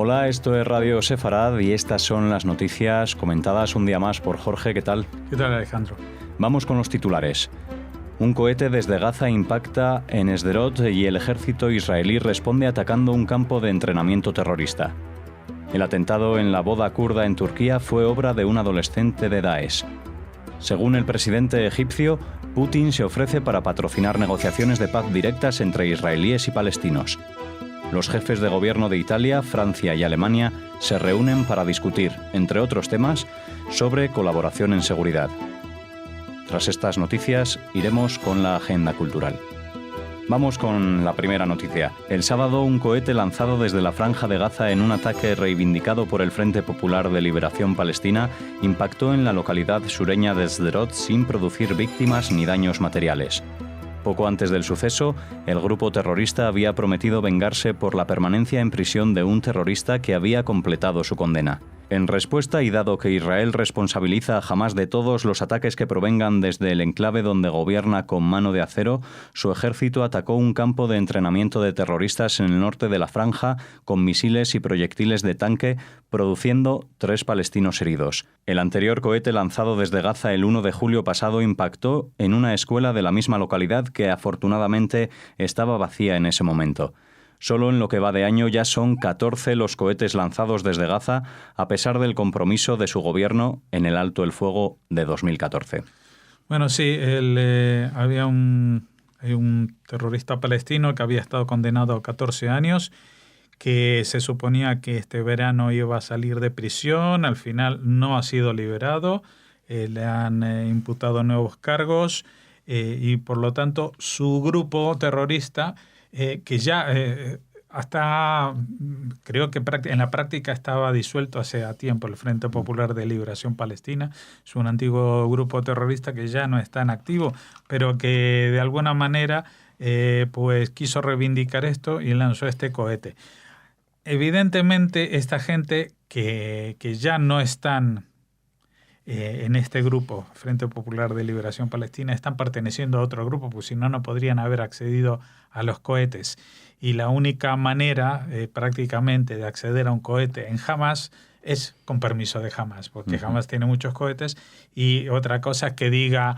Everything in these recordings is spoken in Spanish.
Hola, esto es Radio Sefarad y estas son las noticias comentadas un día más por Jorge. ¿Qué tal? ¿Qué tal, Alejandro? Vamos con los titulares. Un cohete desde Gaza impacta en Sderot y el ejército israelí responde atacando un campo de entrenamiento terrorista. El atentado en la boda kurda en Turquía fue obra de un adolescente de Daesh. Según el presidente egipcio, Putin se ofrece para patrocinar negociaciones de paz directas entre israelíes y palestinos. Los jefes de gobierno de Italia, Francia y Alemania se reúnen para discutir, entre otros temas, sobre colaboración en seguridad. Tras estas noticias, iremos con la agenda cultural. Vamos con la primera noticia. El sábado, un cohete lanzado desde la Franja de Gaza en un ataque reivindicado por el Frente Popular de Liberación Palestina impactó en la localidad sureña de Sderot sin producir víctimas ni daños materiales. Poco antes del suceso, el grupo terrorista había prometido vengarse por la permanencia en prisión de un terrorista que había completado su condena. En respuesta, y dado que Israel responsabiliza a Hamás de todos los ataques que provengan desde el enclave donde gobierna con mano de acero, su ejército atacó un campo de entrenamiento de terroristas en el norte de la Franja con misiles y proyectiles de tanque, produciendo 3 palestinos heridos. El anterior cohete lanzado desde Gaza el 1 de julio pasado impactó en una escuela de la misma localidad que afortunadamente estaba vacía en ese momento. Solo en lo que va de año ya son 14 los cohetes lanzados desde Gaza, a pesar del compromiso de su gobierno en el alto el fuego de 2014. Bueno, sí, había un terrorista palestino que había estado condenado a 14 años, que se suponía que este verano iba a salir de prisión. Al final no ha sido liberado, le han imputado nuevos cargos y por lo tanto su grupo terrorista, que ya hasta creo que en la práctica estaba disuelto hace tiempo, el Frente Popular de Liberación Palestina, es un antiguo grupo terrorista que ya no está en activo, pero que de alguna manera pues quiso reivindicar esto y lanzó este cohete. Evidentemente esta gente que ya no están en este grupo, Frente Popular de Liberación Palestina, están perteneciendo a otro grupo, pues si no, no podrían haber accedido a los cohetes. Y la única manera prácticamente de acceder a un cohete en Hamás es con permiso de Hamás, porque Hamás tiene muchos cohetes. Y otra cosa es que diga,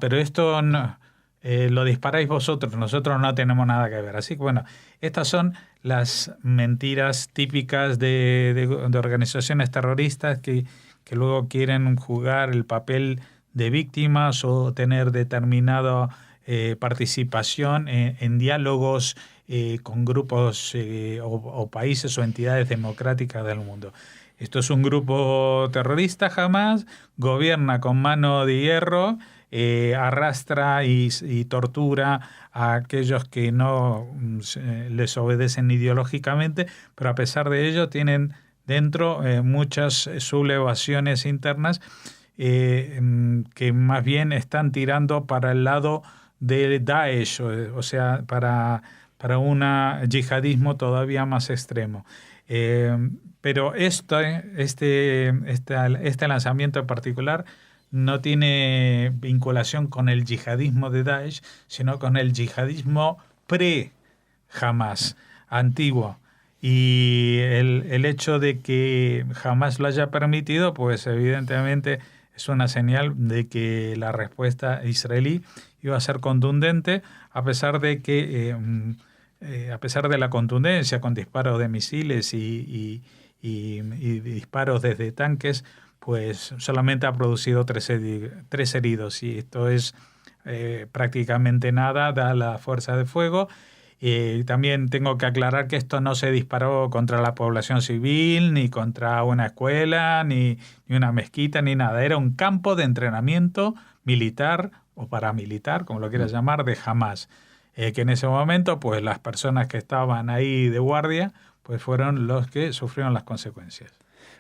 pero esto no, lo disparáis vosotros, nosotros no tenemos nada que ver. Así que bueno, estas son las mentiras típicas de organizaciones terroristas que luego quieren jugar el papel de víctimas o tener determinada participación en diálogos con grupos o países o entidades democráticas del mundo. Esto es un grupo terrorista, Hamás, gobierna con mano de hierro, arrastra y tortura a aquellos que no les obedecen ideológicamente, pero a pesar de ello tienen dentro muchas sublevaciones internas que más bien están tirando para el lado de Daesh, o sea, para un yihadismo todavía más extremo. Pero este lanzamiento en particular no tiene vinculación con el yihadismo de Daesh, sino con el yihadismo pre-Hamás, antiguo. Y el hecho de que Hamás lo haya permitido, pues evidentemente es una señal de que la respuesta israelí iba a ser contundente, a pesar de la contundencia con disparos de misiles y disparos desde tanques, pues solamente ha producido 3 heridos. Y esto es prácticamente nada, da la fuerza de fuego. También tengo que aclarar que esto no se disparó contra la población civil, ni contra una escuela, ni una mezquita, ni nada. Era un campo de entrenamiento militar o paramilitar, como lo quieras llamar, de Hamás. Que en ese momento, pues las personas que estaban ahí de guardia, pues fueron los que sufrieron las consecuencias.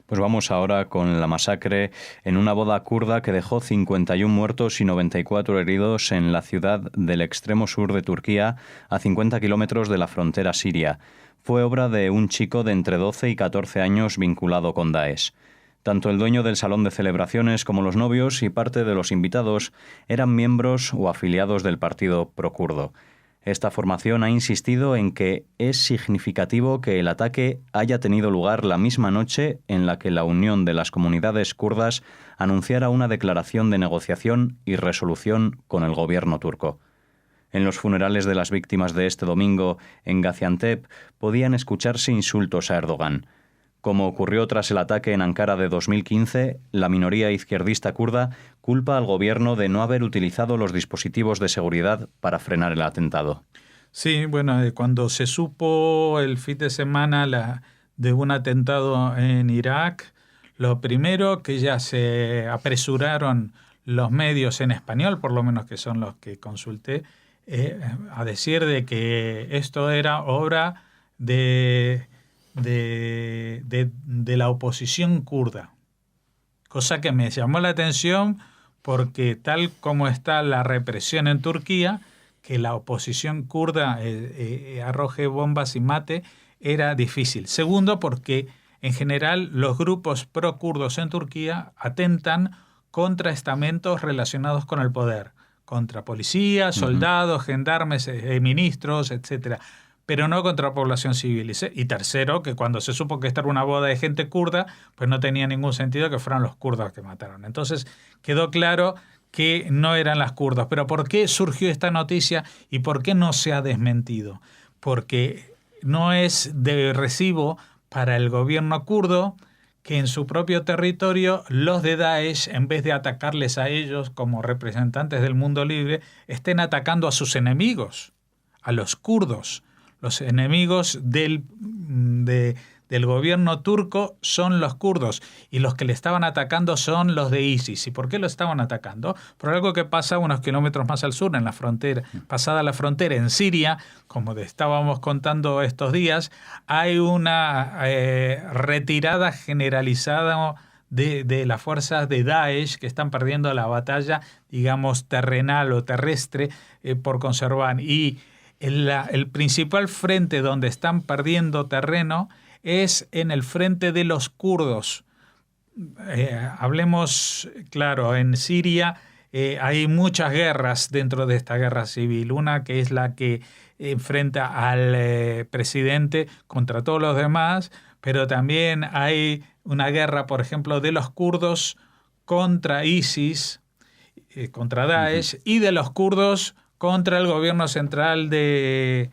Pues vamos ahora con la masacre en una boda kurda que dejó 51 muertos y 94 heridos en la ciudad del extremo sur de Turquía, a 50 kilómetros de la frontera siria. Fue obra de un chico de entre 12 y 14 años vinculado con Daesh. Tanto el dueño del salón de celebraciones como los novios y parte de los invitados eran miembros o afiliados del partido prokurdo. Esta formación ha insistido en que es significativo que el ataque haya tenido lugar la misma noche en la que la Unión de las Comunidades Kurdas anunciara una declaración de negociación y resolución con el gobierno turco. En los funerales de las víctimas de este domingo en Gaziantep podían escucharse insultos a Erdogan. Como ocurrió tras el ataque en Ankara de 2015, la minoría izquierdista kurda culpa al gobierno de no haber utilizado los dispositivos de seguridad para frenar el atentado. Sí, bueno, cuando se supo el fin de semana de un atentado en Irak, lo primero que ya se apresuraron los medios en español, por lo menos que son los que consulté, a decir de que esto era obra de la oposición kurda, cosa que me llamó la atención porque tal como está la represión en Turquía, que la oposición kurda arroje bombas y mate era difícil. Segundo, porque en general los grupos pro-kurdos en Turquía atentan contra estamentos relacionados con el poder, contra policías, soldados, gendarmes, ministros, etcétera, pero no contra la población civil. Y tercero, que cuando se supo que esta era una boda de gente kurda, pues no tenía ningún sentido que fueran los kurdos que mataron. Entonces quedó claro que no eran las kurdas. Pero ¿por qué surgió esta noticia y por qué no se ha desmentido? Porque no es de recibo para el gobierno kurdo que en su propio territorio los de Daesh, en vez de atacarles a ellos como representantes del mundo libre, estén atacando a sus enemigos, a los kurdos. Los enemigos del gobierno turco son los kurdos y los que le estaban atacando son los de ISIS. ¿Y por qué lo estaban atacando? Por algo que pasa unos kilómetros más al sur, en la frontera, pasada la frontera en Siria, como estábamos contando estos días, hay una retirada generalizada de las fuerzas de Daesh que están perdiendo la batalla, digamos, terrenal o terrestre por conservar. Y el principal frente donde están perdiendo terreno es en el frente de los kurdos. Hablemos, claro, en Siria hay muchas guerras dentro de esta guerra civil. Una que es la que enfrenta al presidente contra todos los demás, pero también hay una guerra, por ejemplo, de los kurdos contra ISIS, contra Daesh, y de los kurdos contra el gobierno central de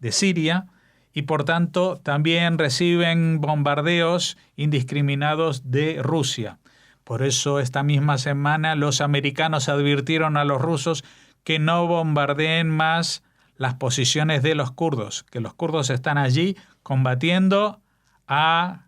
Siria, y por tanto también reciben bombardeos indiscriminados de Rusia. Por eso esta misma semana los americanos advirtieron a los rusos que no bombardeen más las posiciones de los kurdos, que los kurdos están allí combatiendo a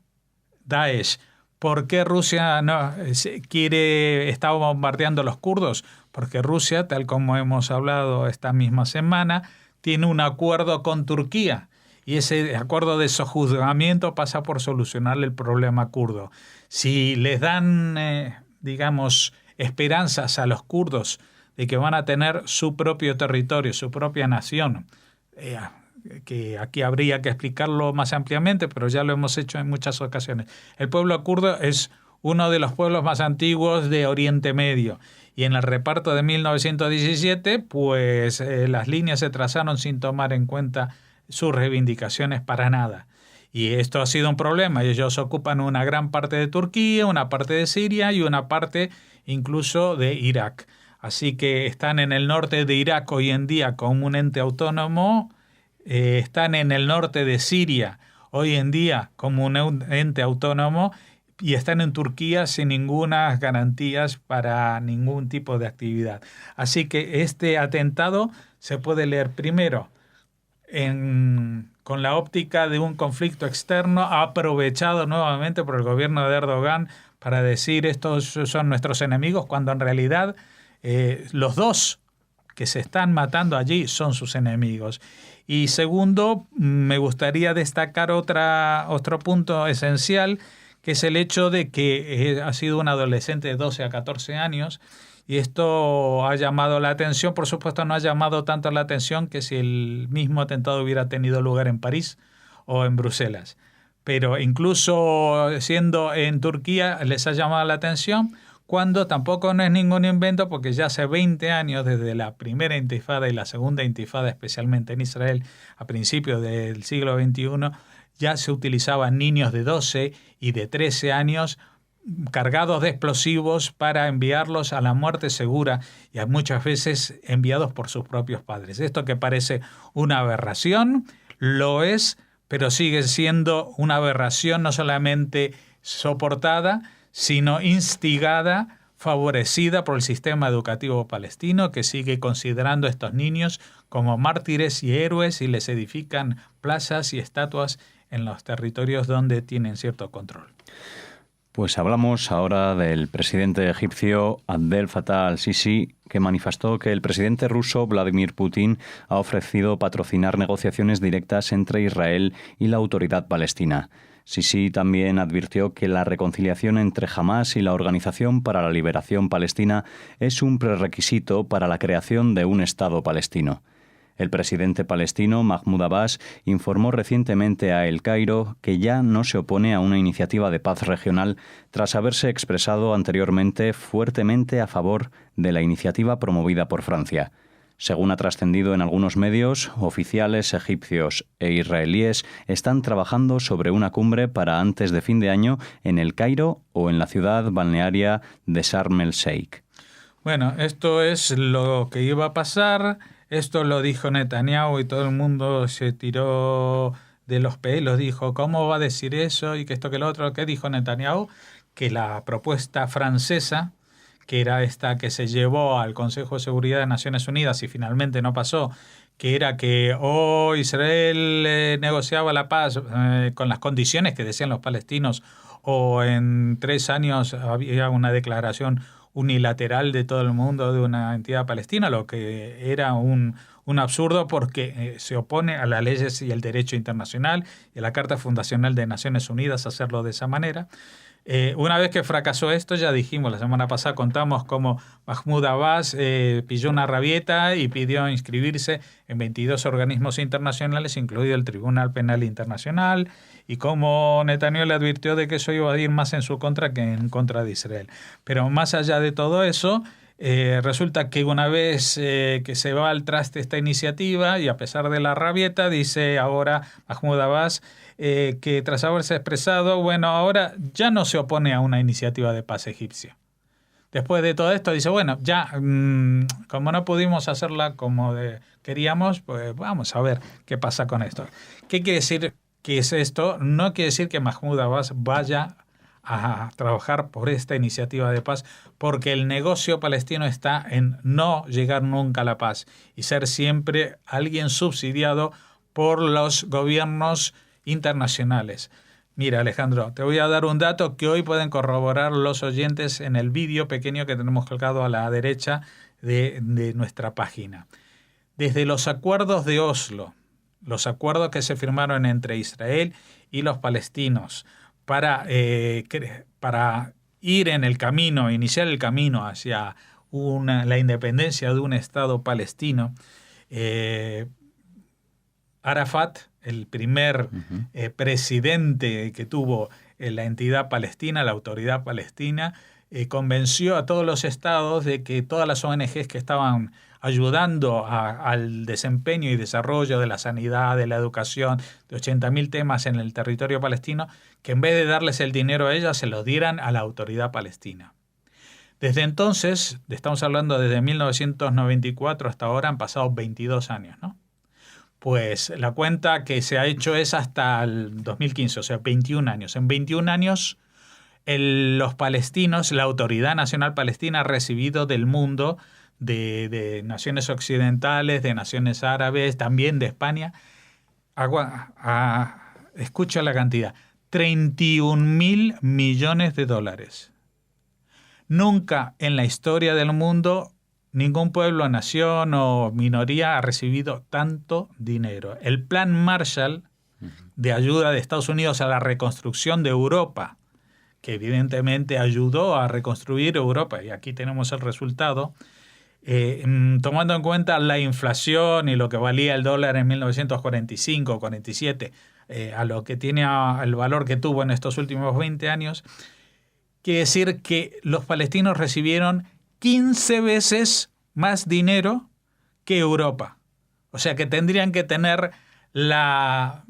Daesh. ¿Por qué Rusia está bombardeando a los kurdos? Porque Rusia, tal como hemos hablado esta misma semana, tiene un acuerdo con Turquía y ese acuerdo de sojuzgamiento pasa por solucionarle el problema kurdo. Si les dan, digamos, esperanzas a los kurdos de que van a tener su propio territorio, su propia nación, que aquí habría que explicarlo más ampliamente, pero ya lo hemos hecho en muchas ocasiones. El pueblo kurdo es uno de los pueblos más antiguos de Oriente Medio. Y en el reparto de 1917, pues las líneas se trazaron sin tomar en cuenta sus reivindicaciones para nada. Y esto ha sido un problema. Ellos ocupan una gran parte de Turquía, una parte de Siria y una parte incluso de Irak. Así que están en el norte de Irak hoy en día como un ente autónomo, están en el norte de Siria hoy en día como un ente autónomo, y están en Turquía sin ninguna garantías para ningún tipo de actividad. Así que este atentado se puede leer primero con la óptica de un conflicto externo aprovechado nuevamente por el gobierno de Erdogan para decir estos son nuestros enemigos, cuando en realidad los dos que se están matando allí son sus enemigos. Y segundo, me gustaría destacar otro punto esencial, que es el hecho de que ha sido un adolescente de 12 a 14 años, y esto ha llamado la atención. Por supuesto, no ha llamado tanto la atención que si el mismo atentado hubiera tenido lugar en París o en Bruselas. Pero incluso siendo en Turquía les ha llamado la atención cuando tampoco no es ningún invento, porque ya hace 20 años, desde la primera intifada y la segunda intifada, especialmente en Israel, a principios del siglo XXI, ya se utilizaban niños de 12 y de 13 años cargados de explosivos para enviarlos a la muerte segura, y muchas veces enviados por sus propios padres. Esto, que parece una aberración, lo es, pero sigue siendo una aberración no solamente soportada, sino instigada, favorecida por el sistema educativo palestino, que sigue considerando a estos niños como mártires y héroes y les edifican plazas y estatuas en los territorios donde tienen cierto control. Pues hablamos ahora del presidente egipcio Abdel Fattah al-Sisi, que manifestó que el presidente ruso Vladimir Putin ha ofrecido patrocinar negociaciones directas entre Israel y la autoridad palestina. Sisi también advirtió que la reconciliación entre Hamás y la Organización para la Liberación Palestina es un prerequisito para la creación de un Estado palestino. El presidente palestino Mahmoud Abbas informó recientemente a El Cairo que ya no se opone a una iniciativa de paz regional tras haberse expresado anteriormente fuertemente a favor de la iniciativa promovida por Francia. Según ha trascendido en algunos medios, oficiales egipcios e israelíes están trabajando sobre una cumbre para antes de fin de año en El Cairo o en la ciudad balnearia de Sharm el Sheikh. Bueno, esto es lo que iba a pasar. Esto lo dijo Netanyahu y todo el mundo se tiró de los pelos. Dijo, ¿cómo va a decir eso? Y que esto, que lo otro. ¿Qué dijo Netanyahu? Que la propuesta francesa, que era esta que se llevó al Consejo de Seguridad de Naciones Unidas y finalmente no pasó, que era que Israel negociaba la paz con las condiciones que decían los palestinos, o en 3 años había una declaración unilateral de todo el mundo de una entidad palestina, lo que era un absurdo, porque se opone a las leyes y el derecho internacional y a la Carta Fundacional de Naciones Unidas hacerlo de esa manera. Una vez que fracasó esto, ya dijimos, la semana pasada contamos cómo Mahmoud Abbas pilló una rabieta y pidió inscribirse en 22 organismos internacionales, incluido el Tribunal Penal Internacional, y cómo Netanyahu le advirtió de que eso iba a ir más en su contra que en contra de Israel. Pero más allá de todo eso, resulta que una vez que se va al traste esta iniciativa, y a pesar de la rabieta, dice ahora Mahmoud Abbas que tras haberse expresado, bueno, ahora ya no se opone a una iniciativa de paz egipcia. Después de todo esto dice, bueno, ya como no pudimos hacerla como queríamos, pues vamos a ver qué pasa con esto. ¿Qué quiere decir que es esto? No quiere decir que Mahmoud Abbas vaya a trabajar por esta iniciativa de paz, porque el negocio palestino está en no llegar nunca a la paz y ser siempre alguien subsidiado por los gobiernos internacionales. Mira, Alejandro, te voy a dar un dato que hoy pueden corroborar los oyentes en el vídeo pequeño que tenemos colgado a la derecha de nuestra página. Desde los acuerdos de Oslo, los acuerdos que se firmaron entre Israel y los palestinos para ir en el camino, iniciar el camino hacia la independencia de un Estado palestino, Arafat, el primer presidente que tuvo la entidad palestina, la autoridad palestina, convenció a todos los estados de que todas las ONGs que estaban ayudando al desempeño y desarrollo de la sanidad, de la educación, de 80.000 temas en el territorio palestino, que en vez de darles el dinero a ellas, se lo dieran a la autoridad palestina. Desde entonces, estamos hablando desde 1994 hasta ahora, han pasado 22 años, ¿no? Pues la cuenta que se ha hecho es hasta el 2015, o sea, 21 años. En 21 años, los palestinos, la Autoridad Nacional Palestina ha recibido del mundo, de naciones occidentales, de naciones árabes, también de España, escucha la cantidad, 31.000 millones de dólares. Nunca en la historia del mundo ningún pueblo, nación o minoría ha recibido tanto dinero. El Plan Marshall de ayuda de Estados Unidos a la reconstrucción de Europa, que evidentemente ayudó a reconstruir Europa, y aquí tenemos el resultado, tomando en cuenta la inflación y lo que valía el dólar en 1945 o 47, a lo que tiene el valor que tuvo en estos últimos 20 años, quiere decir que los palestinos recibieron 15 veces más dinero que Europa. O sea que tendrían que tener la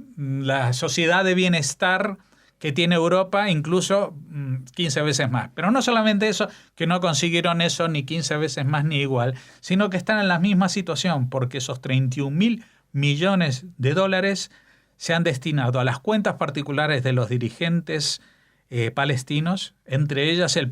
sociedad de bienestar que tiene Europa, incluso 15 veces más. Pero no solamente eso, que no consiguieron eso ni 15 veces más ni igual, sino que están en la misma situación, porque esos 31.000 millones de dólares se han destinado a las cuentas particulares de los dirigentes palestinos, entre ellas el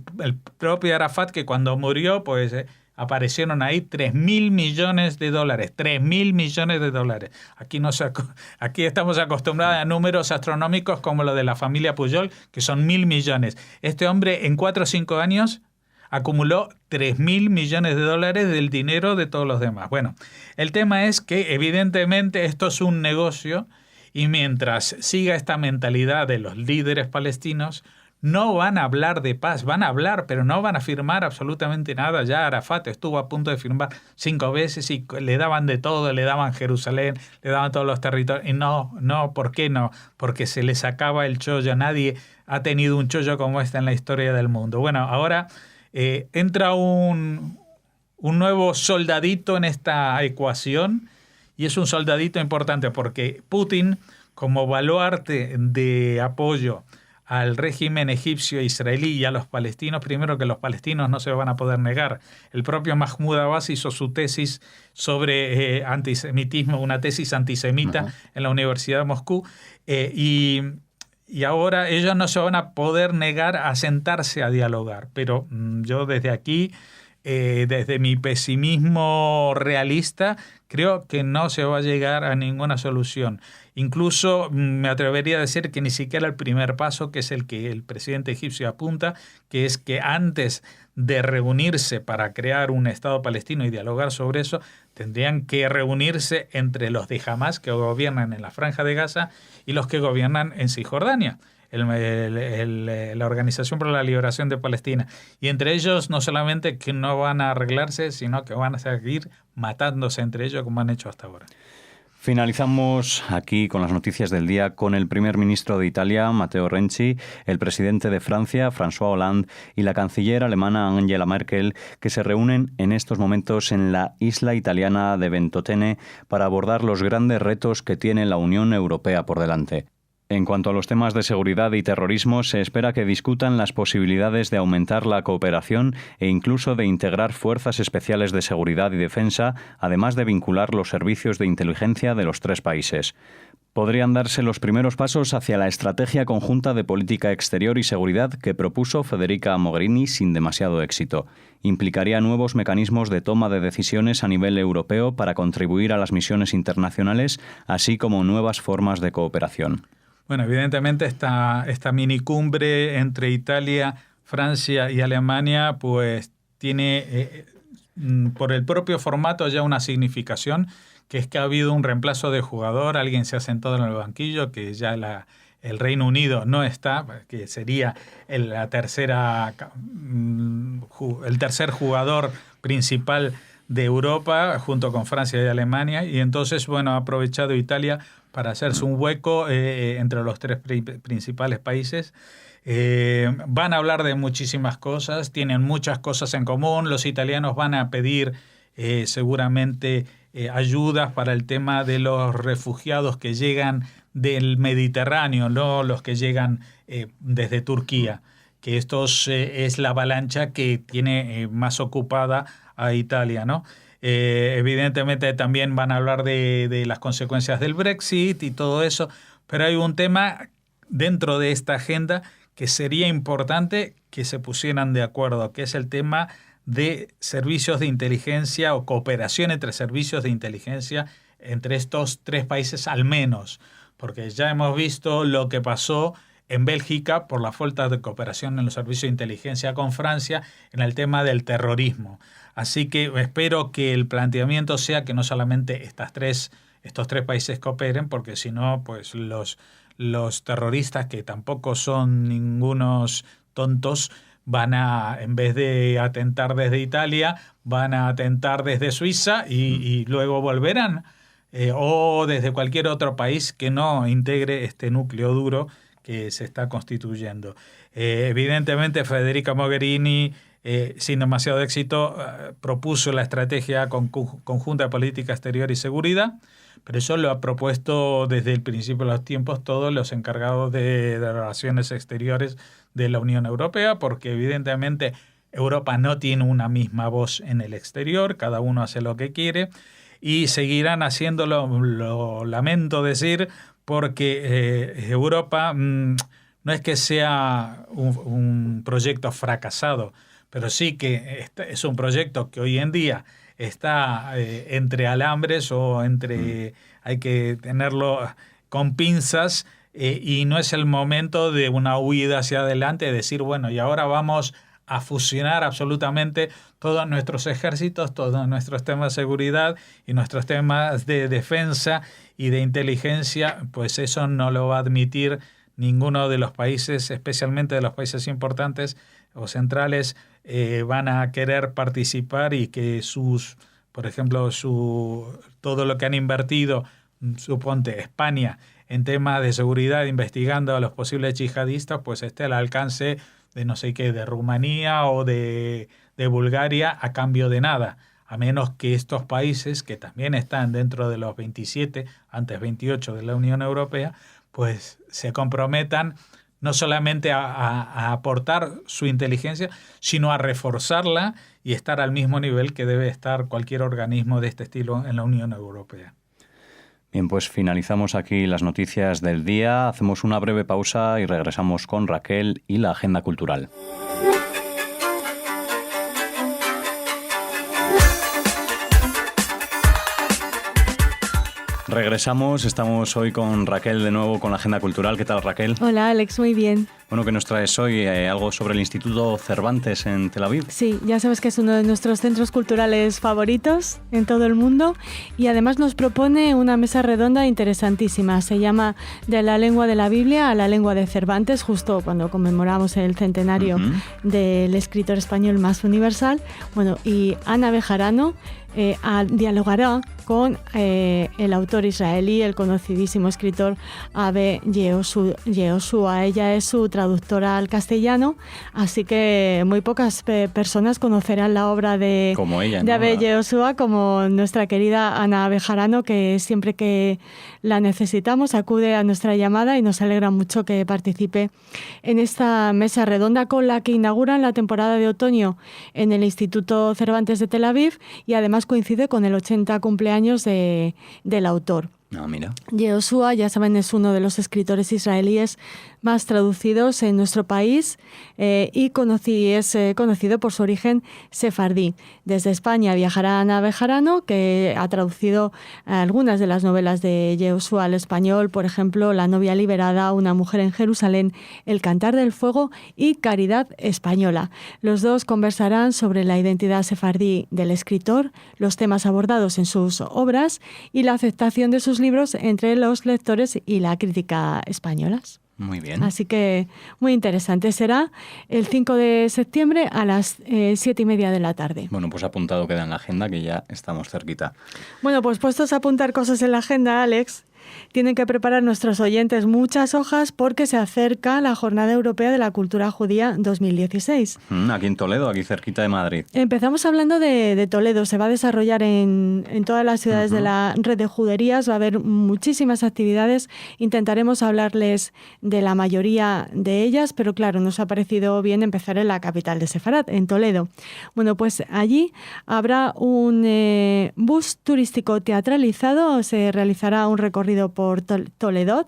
propio Arafat, que cuando murió, pues aparecieron ahí 3.000 millones de dólares. 3.000 millones de dólares. Aquí estamos acostumbrados a números astronómicos como lo de la familia Pujol, que son 1.000 millones. Este hombre en 4 o 5 años acumuló 3.000 millones de dólares del dinero de todos los demás. Bueno, el tema es que evidentemente esto es un negocio y mientras siga esta mentalidad de los líderes palestinos, no van a hablar de paz, van a hablar, pero no van a firmar absolutamente nada. Ya Arafat estuvo a punto de firmar 5 veces y le daban de todo, le daban Jerusalén, le daban todos los territorios. Y no, ¿por qué no? Porque se les acaba el chollo. Nadie ha tenido un chollo como este en la historia del mundo. Bueno, ahora entra un nuevo soldadito en esta ecuación y es un soldadito importante porque Putin, como baluarte de apoyo al régimen egipcio, israelí y a los palestinos, primero que los palestinos no se van a poder negar. El propio Mahmoud Abbas hizo su tesis sobre antisemitismo, una tesis antisemita en la Universidad de Moscú, y ahora ellos no se van a poder negar a sentarse a dialogar. Pero yo desde aquí, desde mi pesimismo realista, creo que no se va a llegar a ninguna solución. Incluso me atrevería a decir que ni siquiera el primer paso, que es el que el presidente egipcio apunta, que es que antes de reunirse para crear un Estado palestino y dialogar sobre eso, tendrían que reunirse entre los de Hamas, que gobiernan en la Franja de Gaza, y los que gobiernan en Cisjordania, la Organización por la Liberación de Palestina. Y entre ellos no solamente que no van a arreglarse, sino que van a seguir matándose entre ellos como han hecho hasta ahora. Finalizamos aquí con las noticias del día con el primer ministro de Italia, Matteo Renzi, el presidente de Francia, François Hollande, y la canciller alemana Angela Merkel, que se reúnen en estos momentos en la isla italiana de Ventotene para abordar los grandes retos que tiene la Unión Europea por delante. En cuanto a los temas de seguridad y terrorismo, se espera que discutan las posibilidades de aumentar la cooperación e incluso de integrar fuerzas especiales de seguridad y defensa, además de vincular los servicios de inteligencia de los 3 países. Podrían darse los primeros pasos hacia la estrategia conjunta de política exterior y seguridad que propuso Federica Mogherini sin demasiado éxito. Implicaría nuevos mecanismos de toma de decisiones a nivel europeo para contribuir a las misiones internacionales, así como nuevas formas de cooperación. Bueno, evidentemente esta minicumbre entre Italia, Francia y Alemania pues tiene por el propio formato ya una significación, que es que ha habido un reemplazo de jugador, alguien se ha sentado en el banquillo, que ya el Reino Unido no está, que sería el tercer jugador principal de Europa junto con Francia y Alemania, y entonces bueno, ha aprovechado Italia para hacerse un hueco entre los 3 principales países. Van a hablar de muchísimas cosas, tienen muchas cosas en común. Los italianos van a pedir seguramente ayudas para el tema de los refugiados que llegan del Mediterráneo, no los que llegan desde Turquía, que es la avalancha que tiene más ocupada a Italia, ¿no? Evidentemente también van a hablar de las consecuencias del Brexit y todo eso, pero hay un tema dentro de esta agenda que sería importante que se pusieran de acuerdo, que es el tema de servicios de inteligencia o cooperación entre servicios de inteligencia entre estos 3 países al menos, porque ya hemos visto lo que pasó en Bélgica por la falta de cooperación en los servicios de inteligencia con Francia en el tema del terrorismo. Así que espero que el planteamiento sea que no solamente estos 3 países cooperen, porque si no, pues los terroristas, que tampoco son ningunos tontos, van a, en vez de atentar desde Italia, van a atentar desde Suiza y luego volverán, o desde cualquier otro país que no integre este núcleo duro que se está constituyendo. Evidentemente, Federica Mogherini, sin demasiado éxito, propuso la estrategia conjunta de política exterior y seguridad, pero eso lo ha propuesto desde el principio de los tiempos todos los encargados de relaciones exteriores de la Unión Europea, porque evidentemente Europa no tiene una misma voz en el exterior, cada uno hace lo que quiere, y seguirán haciéndolo, lo lamento decir, porque Europa no es que sea un proyecto fracasado, pero sí que es un proyecto que hoy en día está entre alambres o hay que tenerlo con pinzas, y no es el momento de una huida hacia adelante, de decir, bueno, y ahora vamos a fusionar absolutamente todos nuestros ejércitos, todos nuestros temas de seguridad y nuestros temas de defensa y de inteligencia. Pues eso no lo va a admitir ninguno de los países, especialmente de los países importantes o centrales. Van a querer participar y que por ejemplo, todo lo que han invertido, suponte España, en temas de seguridad, investigando a los posibles yihadistas, pues esté al alcance de no sé qué, de Rumanía o de Bulgaria, a cambio de nada, a menos que estos países, que también están dentro de los 27, antes 28 de la Unión Europea, pues se comprometan no solamente a aportar su inteligencia, sino a reforzarla y estar al mismo nivel que debe estar cualquier organismo de este estilo en la Unión Europea. Bien, pues finalizamos aquí las noticias del día, hacemos una breve pausa y regresamos con Raquel y la agenda cultural. Regresamos, estamos hoy con Raquel de nuevo con la agenda cultural. ¿Qué tal, Raquel? Hola, Alex, muy bien. Bueno, ¿qué nos traes hoy? ¿Algo sobre el Instituto Cervantes en Tel Aviv? Sí, ya sabes que es uno de nuestros centros culturales favoritos en todo el mundo y además nos propone una mesa redonda interesantísima. Se llama De la lengua de la Biblia a la lengua de Cervantes, justo cuando conmemoramos el centenario del escritor español más universal. Bueno, y Ana Bejarano dialogará con el autor israelí, el conocidísimo escritor Abe Yehoshua. Ella es su traductora al castellano, así que muy pocas personas conocerán la obra de Abe Yehoshua, como nuestra querida Ana Bejarano, que siempre que la necesitamos acude a nuestra llamada y nos alegra mucho que participe en esta mesa redonda con la que inauguran la temporada de otoño en el Instituto Cervantes de Tel Aviv, y además coincide con el 80 cumpleaños del autor. Ah, mira. Yehoshua, ya saben, es uno de los escritores israelíes más traducidos en nuestro país y es conocido por su origen sefardí. Desde España viajará Ana Bejarano, que ha traducido algunas de las novelas de Yehoshua al español, por ejemplo, La novia liberada, Una mujer en Jerusalén, El cantar del fuego y Caridad española. Los dos conversarán sobre la identidad sefardí del escritor, los temas abordados en sus obras y la aceptación de sus libros entre los lectores y la crítica españolas. Muy bien. Así que muy interesante. Será el 5 de septiembre a las 7:30 de la tarde. Bueno, pues apuntado queda en la agenda, que ya estamos cerquita. Bueno, pues puestos a apuntar cosas en la agenda, Alex, tienen que preparar nuestros oyentes muchas hojas porque se acerca la Jornada Europea de la Cultura Judía 2016. Aquí en Toledo, aquí cerquita de Madrid. Empezamos hablando de Toledo. Se va a desarrollar en todas las ciudades de la red de juderías. Va a haber muchísimas actividades. Intentaremos hablarles de la mayoría de ellas, pero claro, nos ha parecido bien empezar en la capital de Sefarat, en Toledo. Bueno, pues allí habrá un bus turístico teatralizado. Se realizará un recorrido por Toledo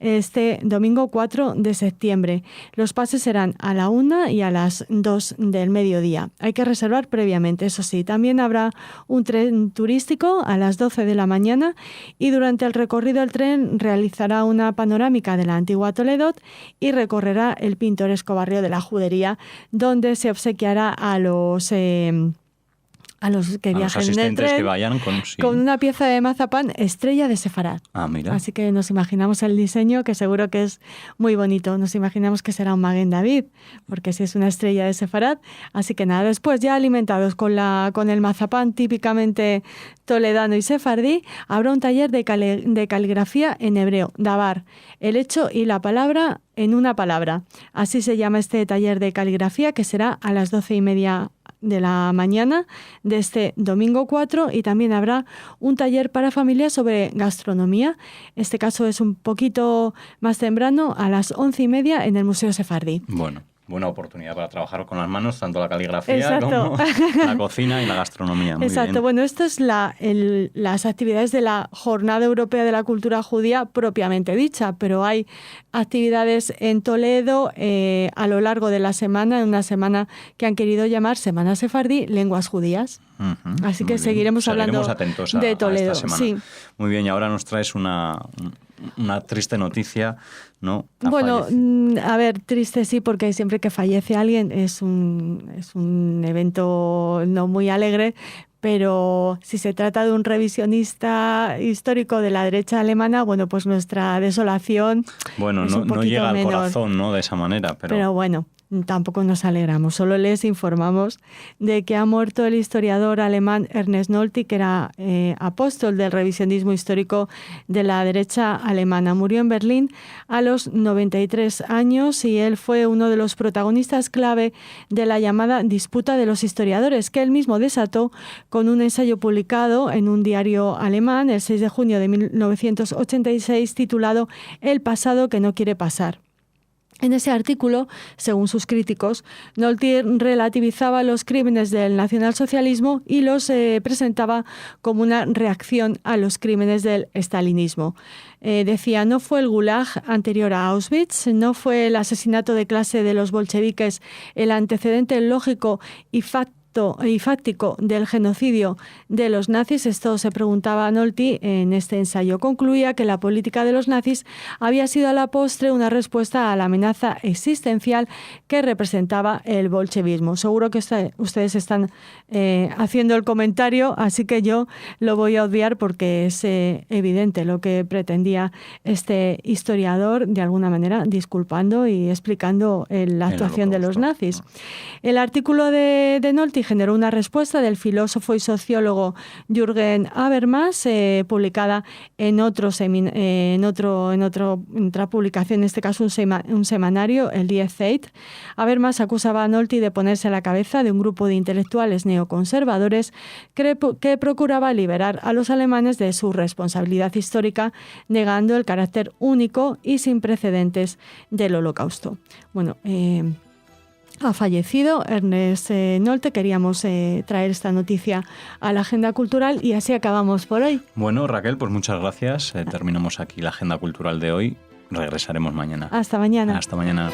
este domingo 4 de septiembre. Los pases serán a la 1 y a las 2 del mediodía. Hay que reservar previamente, eso sí. También habrá un tren turístico a las 12 de la mañana y durante el recorrido el tren realizará una panorámica de la antigua Toledo y recorrerá el pintoresco barrio de la Judería, donde se obsequiará a los a los que viajen en el tren, que vayan con una pieza de mazapán estrella de Sefarad. Ah, mira. Así que nos imaginamos el diseño, que seguro que es muy bonito. Nos imaginamos que será un Maguen David, porque si es una estrella de Sefarad. Así que nada, después ya alimentados con el mazapán típicamente toledano y sefardí, habrá un taller de caligrafía en hebreo, davar, el hecho y la palabra en una palabra. Así se llama este taller de caligrafía, que será a las 12:30 de la mañana de este domingo 4, y también habrá un taller para familias sobre gastronomía. Este caso es un poquito más temprano, a las 11:30 en el Museo Sefardí. Bueno, buena oportunidad para trabajar con las manos, tanto la caligrafía Exacto. como la cocina y la gastronomía. Muy Exacto. bien. Bueno, esto es las actividades de la Jornada Europea de la Cultura Judía propiamente dicha, pero hay actividades en Toledo a lo largo de la semana, en una semana que han querido llamar Semana Sefardí, Lenguas Judías. Uh-huh, así que bien. seguiremos hablando atentos de Toledo. a esta semana. Sí. Muy bien, y ahora nos traes una triste noticia, ¿no? Bueno, a ver, triste sí, porque siempre que fallece alguien es un evento no muy alegre, pero si se trata de un revisionista histórico de la derecha alemana, bueno, pues nuestra desolación bueno, es un no poquito llega al menor. corazón, ¿no? De esa manera, Pero bueno, tampoco nos alegramos, solo les informamos de que ha muerto el historiador alemán Ernest Nolte, que era apóstol del revisionismo histórico de la derecha alemana. Murió en Berlín a los 93 años y él fue uno de los protagonistas clave de la llamada disputa de los historiadores, que él mismo desató con un ensayo publicado en un diario alemán el 6 de junio de 1986 titulado El pasado que no quiere pasar. En ese artículo, según sus críticos, Nolte relativizaba los crímenes del nacionalsocialismo y los presentaba como una reacción a los crímenes del estalinismo. Decía, no fue el Gulag anterior a Auschwitz, no fue el asesinato de clase de los bolcheviques el antecedente lógico y fáctico del genocidio de los nazis. Esto se preguntaba Nolte en este ensayo. Concluía que la política de los nazis había sido a la postre una respuesta a la amenaza existencial que representaba el bolchevismo. Seguro que ustedes están haciendo el comentario, así que yo lo voy a obviar porque es evidente lo que pretendía este historiador, de alguna manera disculpando y explicando la actuación de los nazis. El artículo de Nolte generó una respuesta del filósofo y sociólogo Jürgen Habermas, publicada en otra publicación, en este caso un semanario, el Die Zeit. Habermas acusaba a Nolte de ponerse a la cabeza de un grupo de intelectuales neoconservadores que procuraba liberar a los alemanes de su responsabilidad histórica, negando el carácter único y sin precedentes del Holocausto. Bueno, ha fallecido Ernest Nolte. Queríamos traer esta noticia a la agenda cultural y así acabamos por hoy. Bueno, Raquel, pues muchas gracias. Terminamos aquí la agenda cultural de hoy. Regresaremos mañana. Hasta mañana. Hasta mañana.